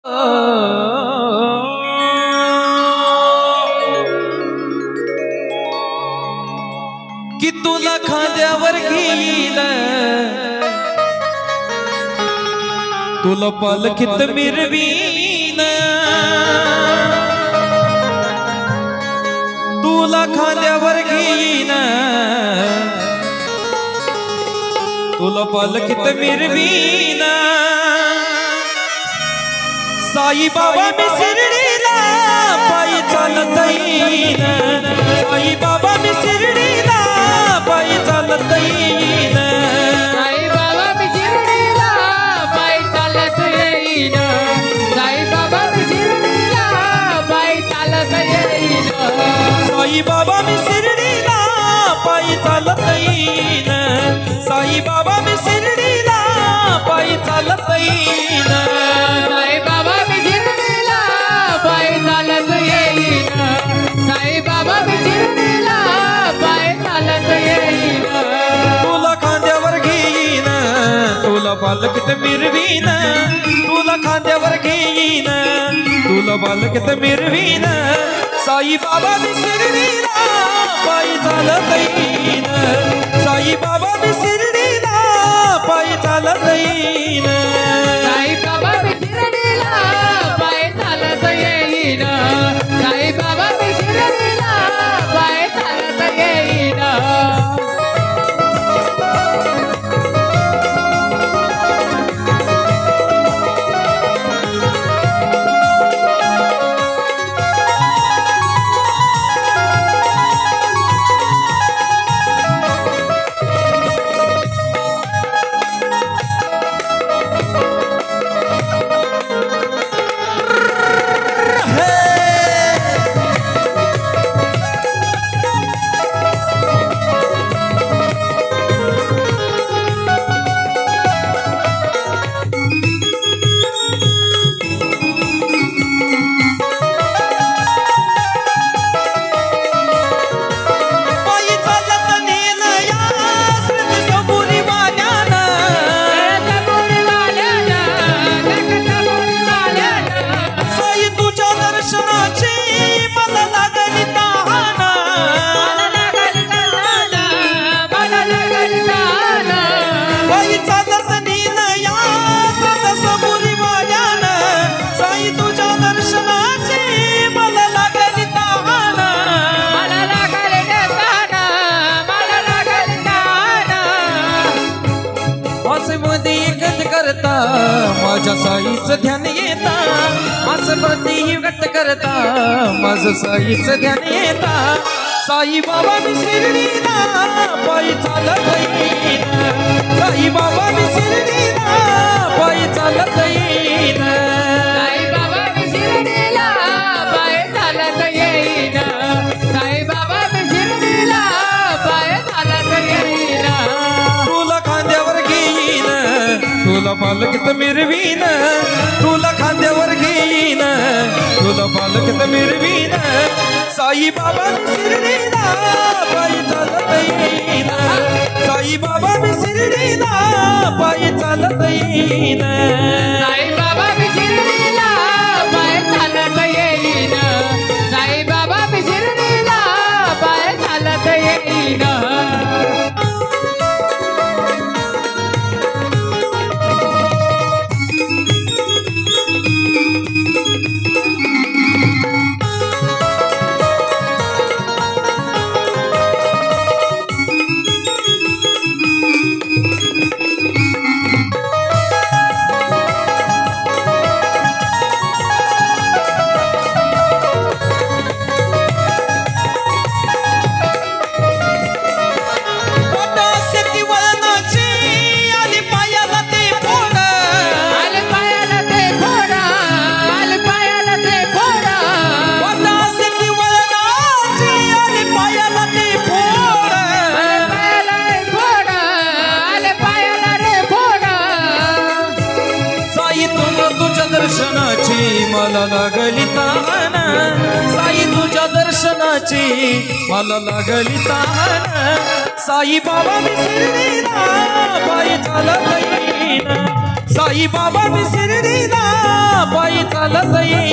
की तुला खांद्यावर घेईल तुला पालखीत मिरवीन तुला खांद्यावर घेईन तुला पालखीत मिरवीन साई बाबा मी शिर्डीला पायी चालत येईन साई बाबा मी शिर्डीला पायी चालत येईन साई बाबा मी शिर्डीला पायी चालत येईन साई बाबा मी शिर्डीला पायी चालत येईन साई बाबा मी शिर्डीला पायी चालत येईन साई बाबा मी शिर्डीला पायी चालत येईन साई बाबा मी शिर्डीला पायी चालत येईन साई बाबा मी शिर्डीला पायी चालत येईन तुला खांद्यावर घेईन तुला पालखीत मिरवीन तुला खांद्यावर घेईन तुला पालखीत मिरवीन साई बाबा मी शिर्डीला पायी चालत येईन साई बाबा मी शिर्डीला पायी चालत येईन साई बाबा मी शिर्डीला पायी चालत येईन साई बाबा मी शिर्डीला पायी चालत येईन माझ्या साईचं ध्यान येता माझं प्रति व्यक्त करता माझं साईचं ध्यान येता साई बाबा मी शिर्डीला पायी चालत येईन साई बाबा मी शिर्डीला पायी चालत येईन साई बाबा मी शिर्डीला पायी चालत येईन साई बाबा मी शिर्डीला पायी चालत येईन तुला खांद्यावर घेईन तुला पालखीत मिरवीन तुला खांद्यावर घेईन तुला पालखीत मिरवीन साई बाबा मी शिर्डीला पायी चालत येईन साई बाबा मी शिर्डीला पायी चालत येईन साई बाबा मी शिर्डीला पायी चालत येईन साई बाबा मी शिर्डीला पायी चालत येईन मला लागली तान साई तुझ्या दर्शनाची मला लागली तान साई बाबा मी शिर्डीला पायी चालत येईन साई बाबा मी शिर्डीला पायी चालत चालत येईन